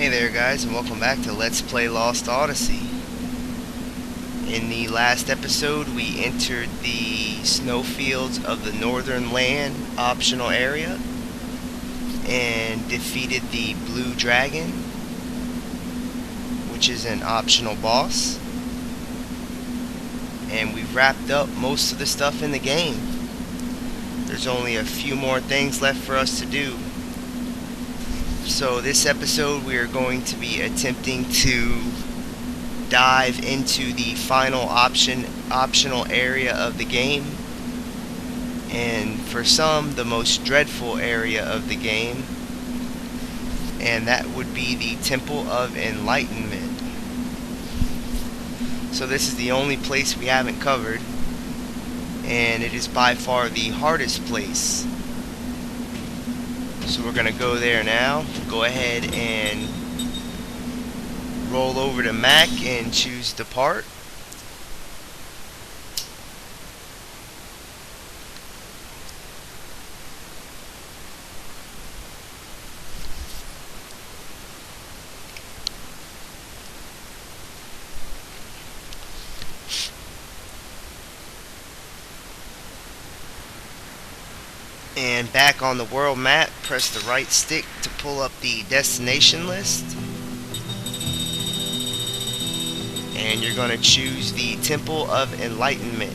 Hey there guys, and welcome back to Let's Play Lost Odyssey. In the last episode we entered the snowfields of the Northern Land optional area and defeated the Blue Dragon, which is an optional boss. And we've wrapped up most of the stuff in the game. There's only a few more things left for us to do. So this episode we are going to be attempting to dive into the final optional area of the game, and for some the most dreadful area of the game, and that would be the Temple of Enlightenment. So this is the only place we haven't covered, and it is by far the hardest place. So we're going to go there now. Go ahead and roll over to Mac and choose Depart. And back on the world map, press the right stick to pull up the destination list. And you're going to choose the Temple of Enlightenment,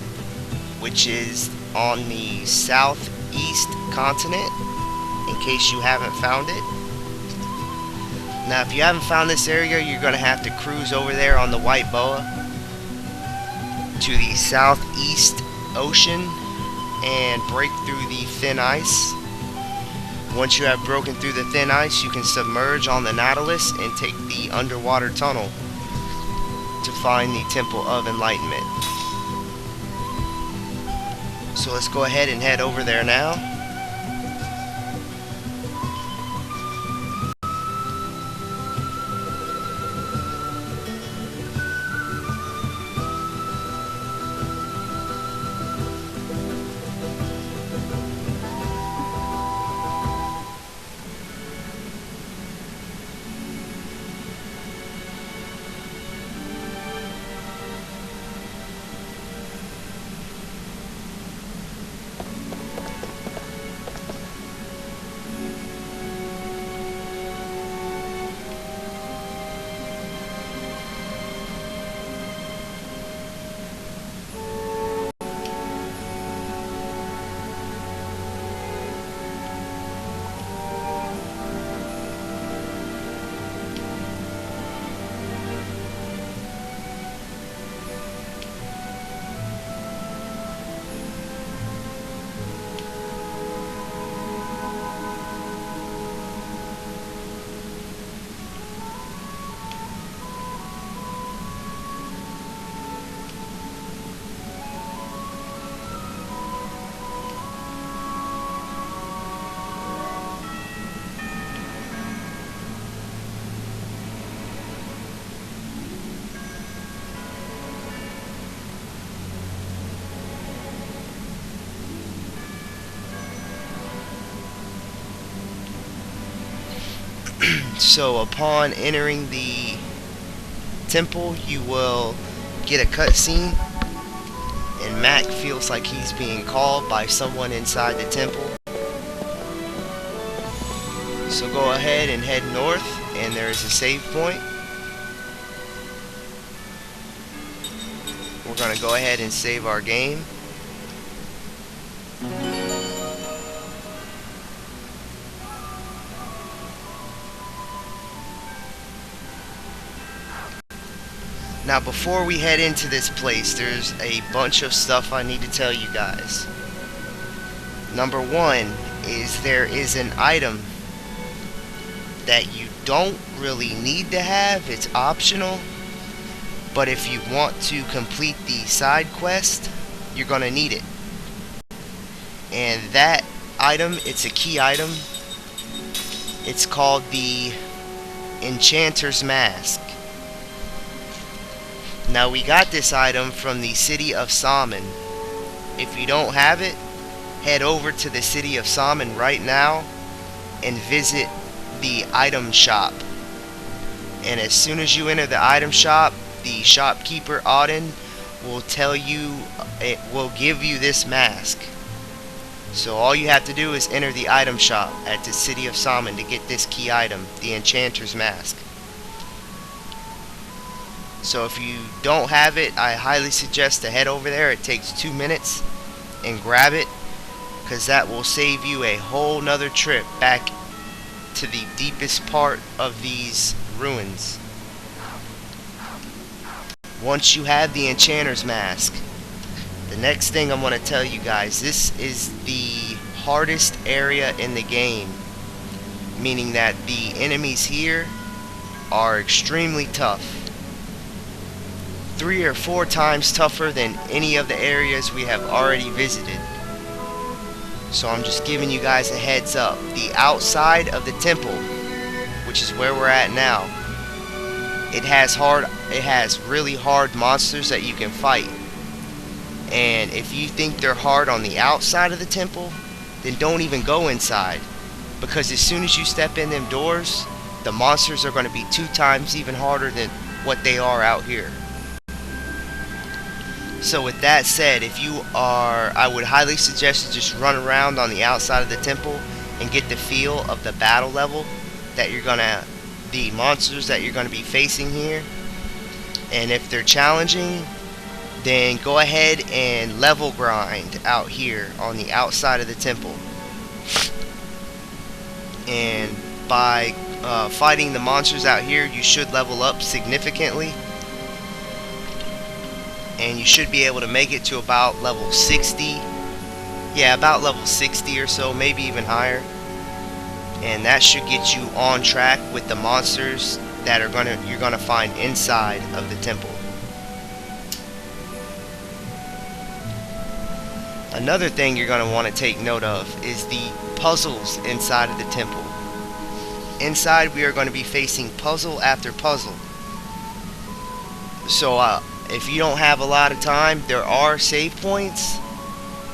which is on the southeast continent, in case you haven't found it. Now if you haven't found this area, you're going to have to cruise over there on the White Boa to the southeast ocean and break through the thin ice. Once you have broken through the thin ice, you can submerge on the Nautilus and take the underwater tunnel to find the Temple of Enlightenment. So let's go ahead and head over there now. So upon entering the temple, you will get a cutscene, and Mac feels like he's being called by someone inside the temple. So go ahead and head north, and there is a save point. We're going to go ahead and save our game. Now before we head into this place, there's a bunch of stuff I need to tell you guys. Number one is there is an item that you don't really need to have. It's optional, but if you want to complete the side quest, you're gonna need it. And that item, it's a key item. It's called the Enchanters Mask. Now we got this item from the city of Salmon. If you don't have it, head over to the city of Salmon right now and visit the item shop. And as soon as you enter the item shop, the shopkeeper Auden will tell you, it will give you this mask. So all you have to do is enter the item shop at the city of Salmon to get this key item, the Enchanter's Mask. So if you don't have it, I highly suggest to head over there. It takes 2 minutes, and grab it, because that will save you a whole nother trip back to the deepest part of these ruins. Once you have the Enchanter's Mask, the next thing I'm going to tell you guys, this is the hardest area in the game, meaning that the enemies here are extremely tough. 3 or 4 times tougher than any of the areas we have already visited. So I'm just giving you guys a heads up. The outside of the temple, which is where we're at now, it has really hard monsters that you can fight. And if you think they're hard on the outside of the temple, then don't even go inside, because as soon as you step in them doors, the monsters are going to be 2 times even harder than what they are out here. So with that said, I would highly suggest to just run around on the outside of the temple and get the feel of the battle level that the monsters that you're gonna be facing here. And if they're challenging, then go ahead and level grind out here on the outside of the temple. And by fighting the monsters out here, you should level up significantly. And you should be able to make it to about level 60. Yeah, about level 60 or so, maybe even higher. And that should get you on track with the monsters that you're gonna find inside of the temple. Another thing you're gonna want to take note of is the puzzles inside of the temple. Inside, we are going to be facing puzzle after puzzle. So if you don't have a lot of time, there are save points,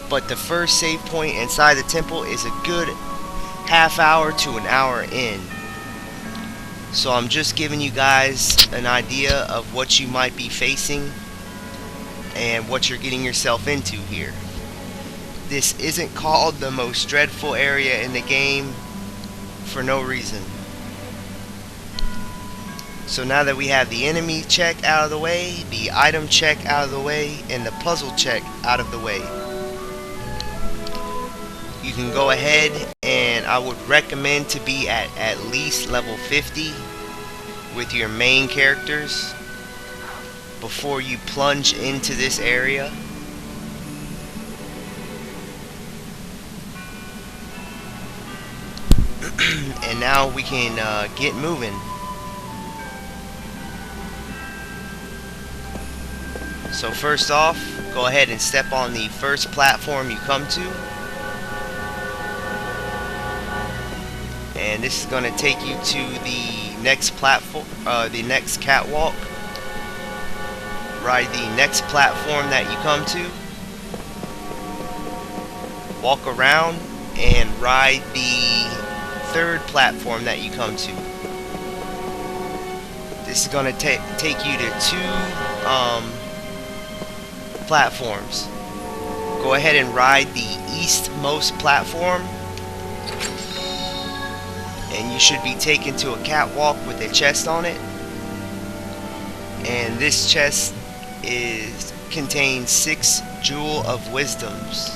but the first save point inside the temple is a good half hour to an hour in. So I'm just giving you guys an idea of what you might be facing and what you're getting yourself into here. This isn't called the most dreadful area in the game for no reason. So now that we have the enemy check out of the way, the item check out of the way, and the puzzle check out of the way, you can go ahead, and I would recommend to be at least level 50 with your main characters before you plunge into this area. And now we can get moving. So first off, go ahead and step on the first platform you come to. And this is going to take you to the next platform, the next catwalk. Ride the next platform that you come to. Walk around and ride the third platform that you come to. This is going to take you to 2 platforms. Go ahead and ride the eastmost platform, and you should be taken to a catwalk with a chest on it. And this chest contains 6 Jewel of Wisdoms.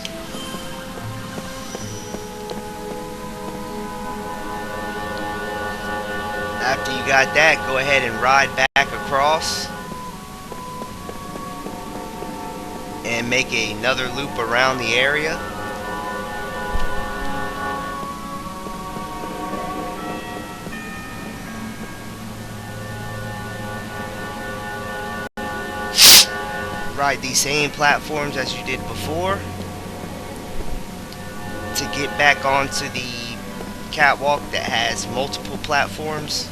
After you got that, go ahead and ride back across and make another loop around the area. Ride these same platforms as you did before to get back onto the catwalk that has multiple platforms,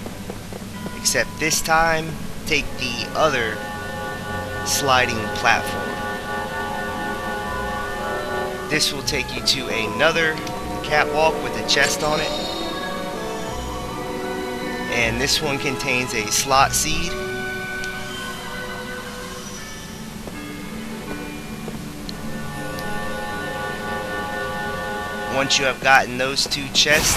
except this time take the other sliding platform. This will take you to another catwalk with a chest on it, And this one contains a slot seed. Once you have gotten those 2 chests,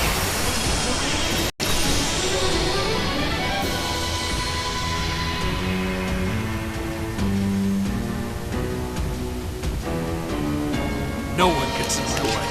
no one gets in my way.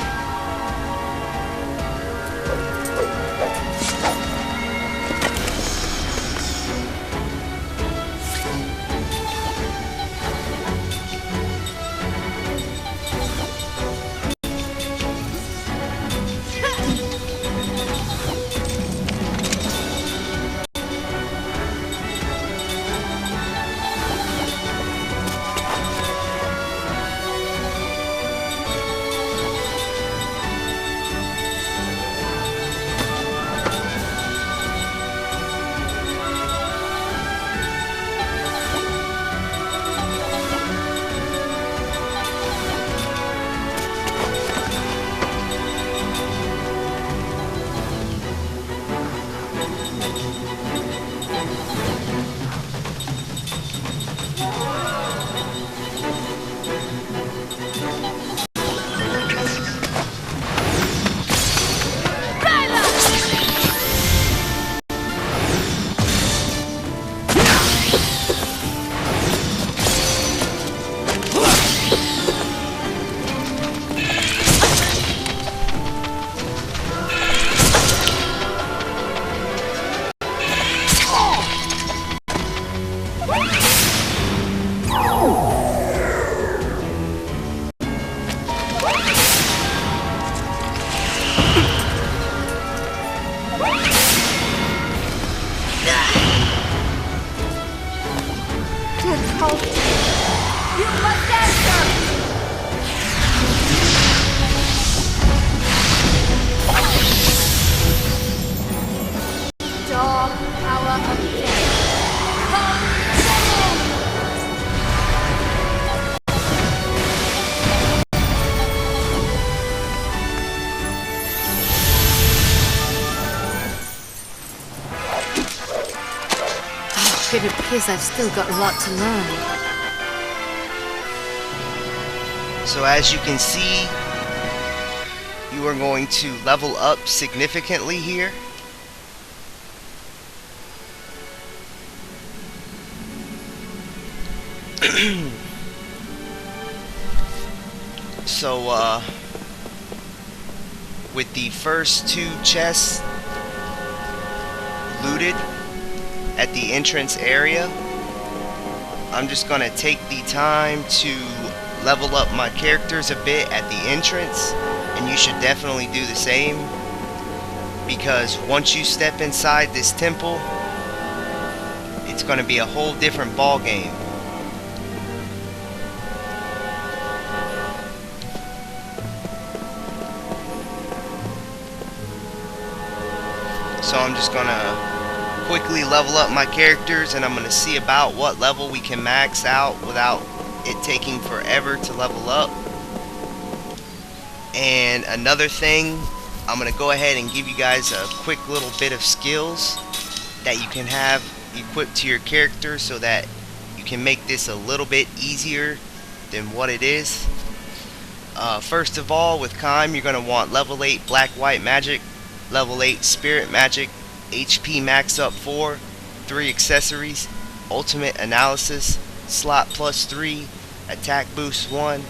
It appears I've still got a lot to learn. so as you can see, you are going to level up significantly here. So with the first 2 chests looted at the entrance area, I'm just gonna take the time to level up my characters a bit at the entrance, and you should definitely do the same, because once you step inside this temple, it's gonna be a whole different ball game. So I'm just gonna quickly level up my characters, and I'm going to see about what level we can max out without it taking forever to level up. And another thing, I'm going to go ahead and give you guys a quick little bit of skills that you can have equipped to your character so that you can make this a little bit easier than what it is. First of all, with Kime, you're going to want level 8 black-white magic, level 8 spirit magic, HP max up 4, 3 accessories, ultimate analysis, slot plus 3, attack boost 1,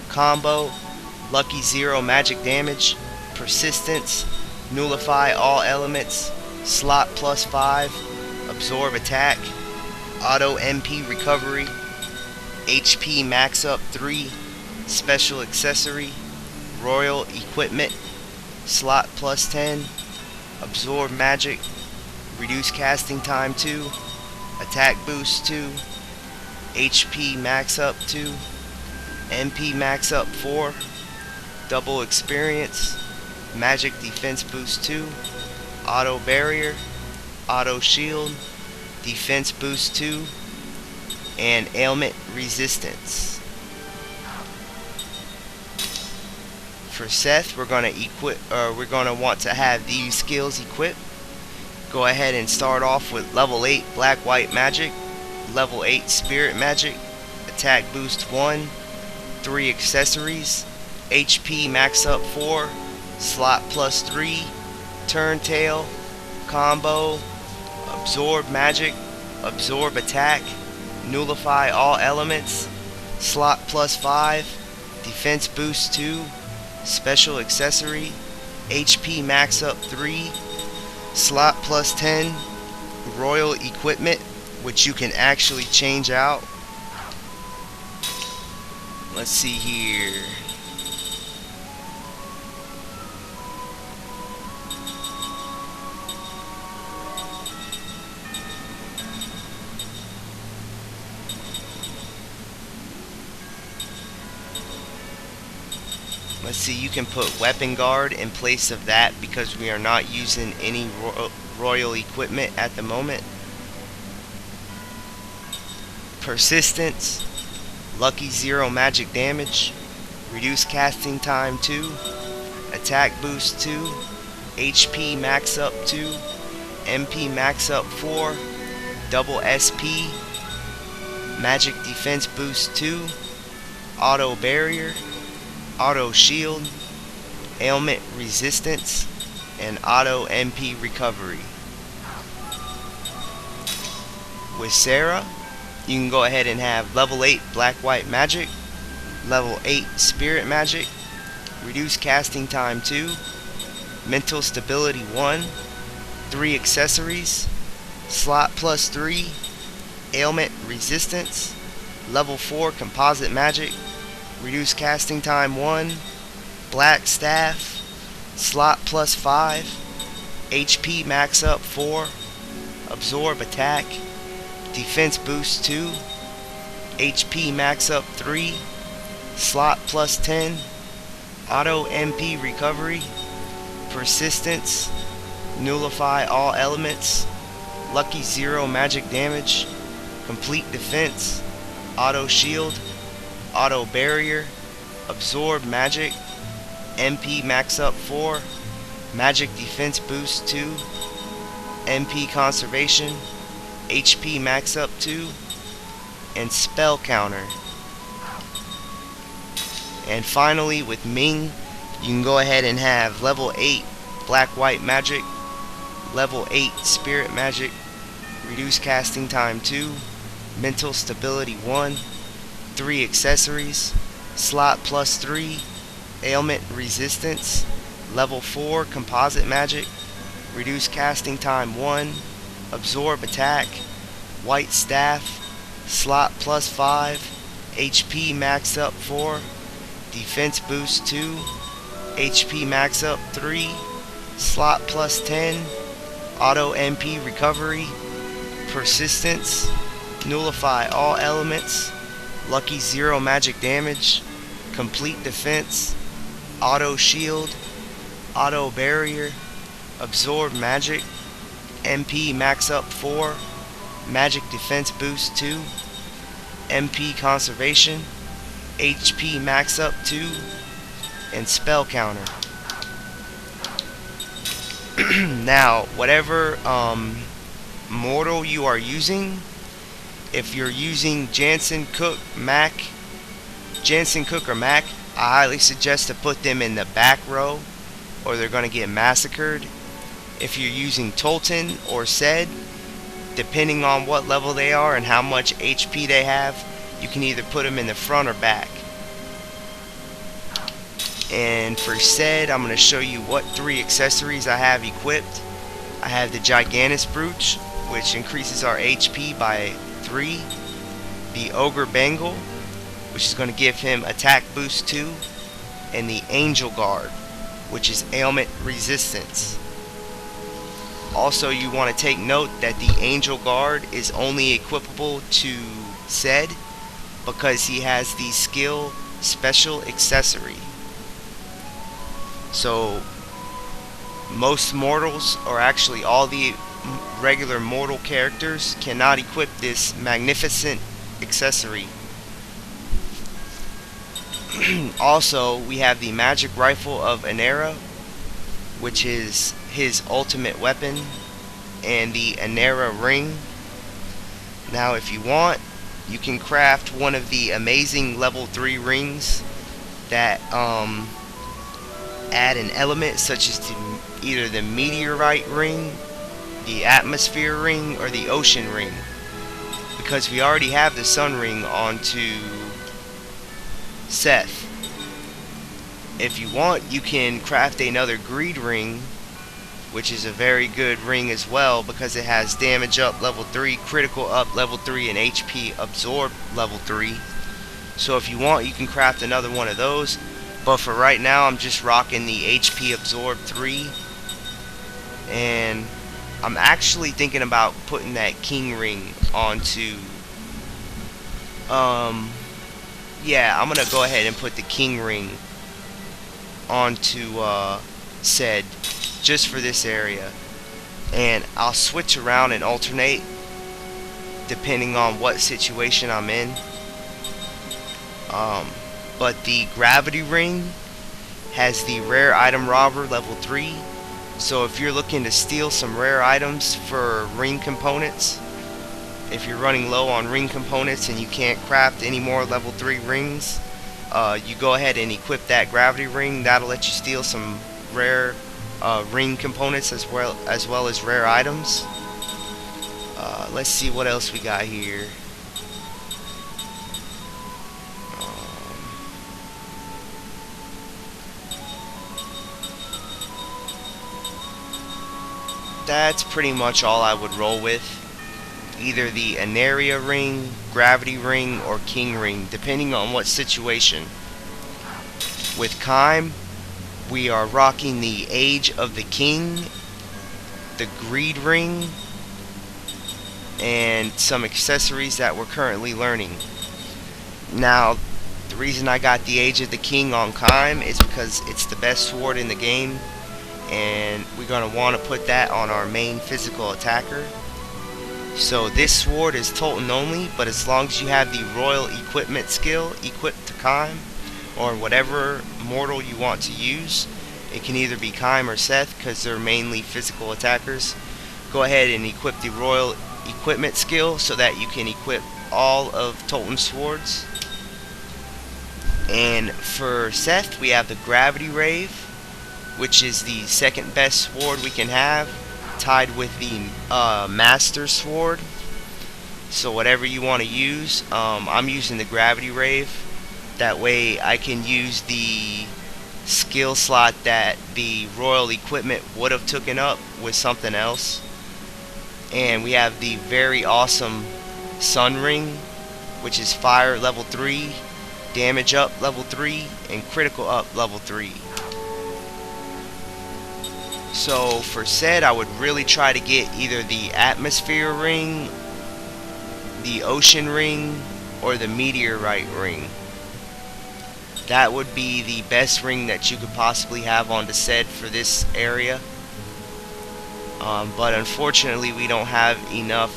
combo, lucky 0 magic damage, persistence, nullify all elements, slot plus 5, absorb attack, auto MP recovery, HP max up 3, special accessory, royal equipment, slot plus 10, absorb magic, reduce casting time 2, attack boost 2, HP max up 2, MP max up 4, double experience, magic defense boost 2, auto barrier, auto shield, defense boost 2, and ailment resistance. For Seth, we're gonna want to have these skills equipped. Go ahead and start off with level 8 black white magic, level 8 spirit magic, attack boost 1, 3 accessories, HP max up 4, slot plus 3, turn tail, combo, absorb magic, absorb attack, nullify all elements, slot plus 5, defense boost 2, special accessory, HP max up 3, slot plus 10, royal equipment, which you can actually change out. Let's see here. Let's see, you can put weapon guard in place of that because we are not using any royal equipment at the moment. Persistence, lucky 0 magic damage, reduce casting time 2, attack boost 2, HP max up 2, MP max up 4, double SP, magic defense boost 2, auto barrier, auto shield, ailment resistance, and auto MP recovery. With Sarah, you can go ahead and have level 8 black white magic, level 8 spirit magic, reduce casting time 2, mental stability 1, 3 accessories, slot plus 3, ailment resistance, level 4 composite magic, reduce casting time 1, black staff, slot plus 5, HP max up 4, absorb attack, defense boost 2, HP max up 3, slot plus 10, auto MP recovery, persistence, nullify all elements, lucky 0 magic damage, complete defense, auto shield, auto barrier, absorb magic, MP max up 4, magic defense boost 2, MP conservation, HP max up 2, and spell counter. And finally with Ming, you can go ahead and have level 8 black white magic, level 8 spirit magic, reduce casting time 2, mental stability 1, 3 accessories, slot plus 3, ailment resistance, level 4 composite magic, reduce casting time 1, absorb attack, white staff, slot plus 5, HP max up 4, defense boost 2, HP max up 3, slot plus 10, auto MP recovery, persistence, nullify all elements, lucky 0 magic damage, complete defense, auto shield, auto barrier, absorb magic, MP max up 4, magic defense boost 2, MP conservation, HP max up 2, and spell counter. Now, whatever mortal you are using, if you're using Jansen Cook or Mac, I highly suggest to put them in the back row or they're going to get massacred. If you're using Tolton or Sed, depending on what level they are and how much HP they have, you can either put them in the front or back. And for Sed, I'm going to show you what 3 accessories I have equipped. I have the Gigantus Brooch, which increases our HP by 3, the Ogre Bengal, which is going to give him attack boost 2, and the Angel Guard, which is ailment resistance. Also, you want to take note that the Angel Guard is only equipable to Sed because he has the skill special accessory. So most mortals, or actually all the regular mortal characters, cannot equip this magnificent accessory. Also, we have the magic rifle of Anera, which is his ultimate weapon, and the Anera ring. Now if you want, you can craft one of the amazing level 3 rings that add an element, such as either the meteorite ring, the atmosphere ring, or the ocean ring, because we already have the sun ring onto Seth. If you want, you can craft another greed ring, which is a very good ring as well, because it has damage up level 3, critical up level 3, and HP absorb level 3. So if you want, you can craft another one of those, but for right now I'm just rocking the HP absorb 3. And I'm actually thinking about putting that king ring onto yeah, I'm gonna go ahead and put the king ring onto said, just for this area, and I'll switch around and alternate depending on what situation I'm in. But the gravity ring has the rare item robber level 3, so if you're looking to steal some rare items for ring components, if you're running low on ring components and you can't craft any more level 3 rings, you go ahead and equip that gravity ring. That'll let you steal some rare ring components as well as rare items. Let's see what else we got here. That's pretty much all I would roll with. Either the Aneria ring, gravity ring, or king ring, depending on what situation. With Kime, we are rocking the Age of the King, the greed ring, and some accessories that we're currently learning. Now, the reason I got the Age of the King on Kime is because it's the best sword in the game, and we're going to want to put that on our main physical attacker. So this sword is Tolton only, but as long as you have the royal equipment skill equipped to Kime, or whatever mortal you want to use, it can either be Kime or Seth because they're mainly physical attackers. Go ahead and equip the royal equipment skill so that you can equip all of Tolton's swords. And for Seth, we have the Gravity Rave, which is the second best sword we can have, tied with the Master Sword. So whatever you want to use, I'm using the Gravity Rave. That way I can use the skill slot that the royal equipment would have taken up with something else. And we have the very awesome Sun Ring, which is fire level 3, damage up level 3, and critical up level 3. So for Sed, I would really try to get either the atmosphere ring, the ocean ring, or the meteorite ring. That would be the best ring that you could possibly have on the Sed for this area. But unfortunately we don't have enough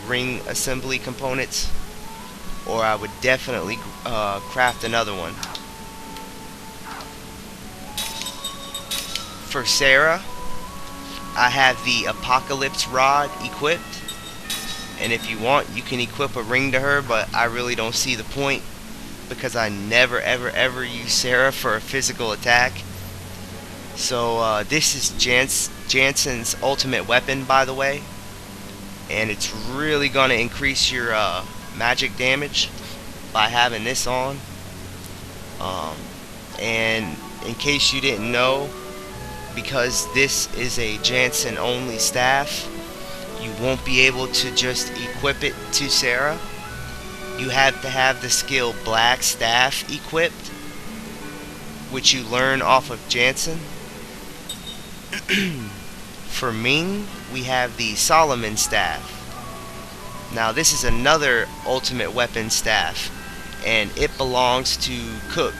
ring assembly components, or I would definitely craft another one. For Sarah, I have the Apocalypse Rod equipped, and if you want, you can equip a ring to her, but I really don't see the point because I never ever use Sarah for a physical attack. So this is Jansen's ultimate weapon, by the way, and it's really gonna increase your magic damage by having this on. And in case you didn't know, because this is a Jansen only staff, you won't be able to just equip it to Sarah. You have to have the skill Black Staff equipped, which you learn off of Jansen. For Ming, we have the Solomon staff. Now this is another ultimate weapon staff, and it belongs to Cook.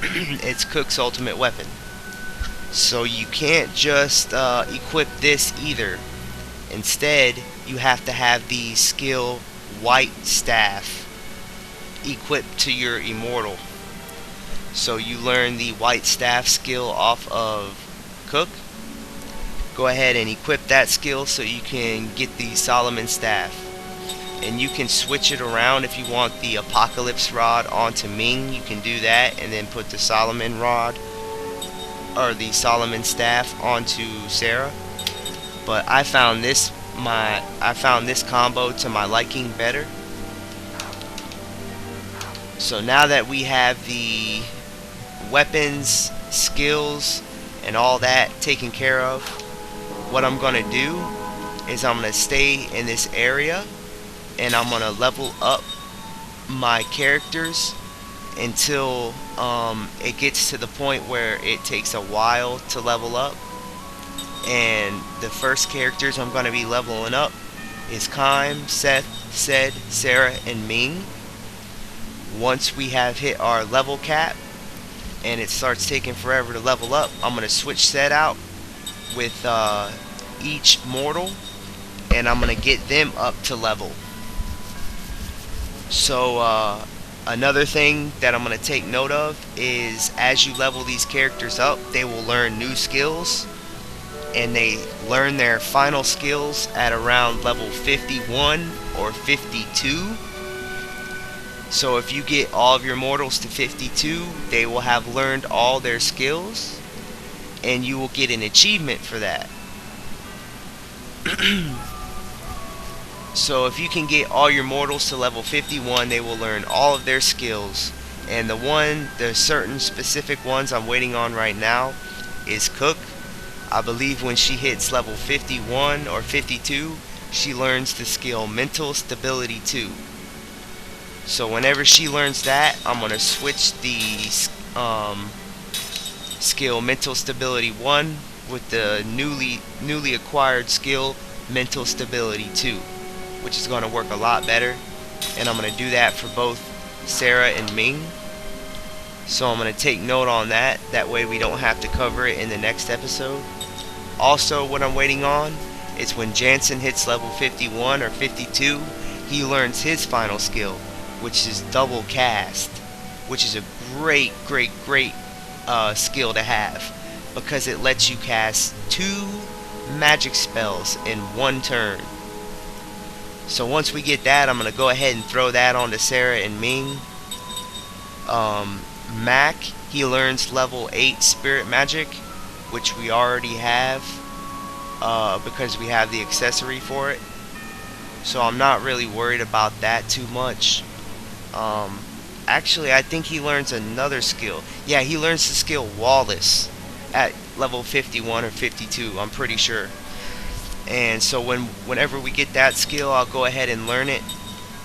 It's Cook's ultimate weapon. So you can't just equip this either. Instead, you have to have the skill White Staff equipped to your immortal. So you learn the White Staff skill off of Cook. go ahead and equip that skill so you can get the Solomon Staff. And you can switch it around if you want the Apocalypse Rod onto Ming. You can do that and then put the Solomon Rod or the Solomon Staff onto Sarah. But I found this combo to my liking better. So now that we have the weapons, skills, and all that taken care of, what I'm gonna do is I'm gonna stay in this area and I'm gonna level up my characters until it gets to the point where it takes a while to level up. And the first characters I'm gonna be leveling up is Kime, Seth, Sed, Sarah, and Ming. Once we have hit our level cap and it starts taking forever to level up, I'm gonna switch Sed out with each mortal, and I'm gonna get them up to level. So another thing that I'm gonna take note of is as you level these characters up, they will learn new skills, and they learn their final skills at around level 51 or 52. So if you get all of your mortals to 52, they will have learned all their skills, and you will get an achievement for that. So if you can get all your mortals to level 51, they will learn all of their skills. And the certain specific ones I'm waiting on right now is Cook. I believe when she hits level 51 or 52, she learns the skill Mental Stability 2. So whenever she learns that, I'm going to switch the skill Mental Stability 1 with the newly acquired skill Mental Stability 2, which is going to work a lot better. And I'm going to do that for both Sarah and Ming. So I'm going to take note on that. That way we don't have to cover it in the next episode. Also, what I'm waiting on is when Jansen hits level 51 or 52, he learns his final skill, which is Double Cast, which is a great skill to have, because it lets you cast 2 magic spells in one turn. So once we get that, I'm going to go ahead and throw that onto Sarah and Ming. Mac, he learns level 8 Spirit Magic, which we already have because we have the accessory for it. So I'm not really worried about that too much. Actually, I think he learns another skill. Yeah, he learns the skill Wallace at level 51 or 52, I'm pretty sure. And so whenever we get that skill, I'll go ahead and learn it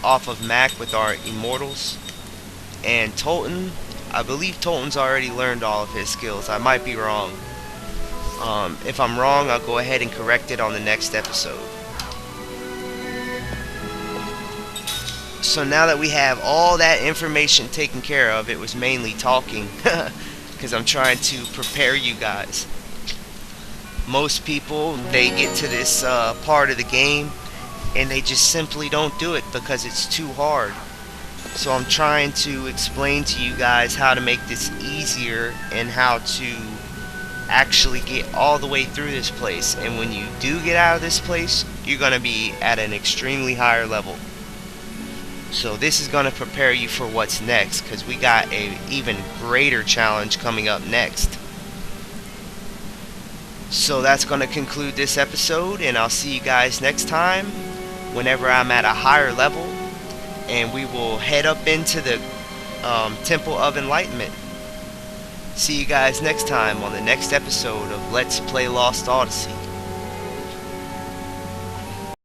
off of Mac with our Immortals. And Tolton, I believe Tolton's already learned all of his skills. I might be wrong. If I'm wrong, I'll go ahead and correct it on the next episode. So now that we have all that information taken care of, it was mainly talking because I'm trying to prepare you guys. Most people, they get to this part of the game and they just simply don't do it because it's too hard. So I'm trying to explain to you guys how to make this easier and how to actually get all the way through this place. And when you do get out of this place, you're going to be at an extremely higher level. So this is going to prepare you for what's next, because we got an even greater challenge coming up next. So that's going to conclude this episode, and I'll see you guys next time whenever I'm at a higher level, and we will head up into the Temple of Enlightenment. See you guys next time on the next episode of Let's Play Lost Odyssey.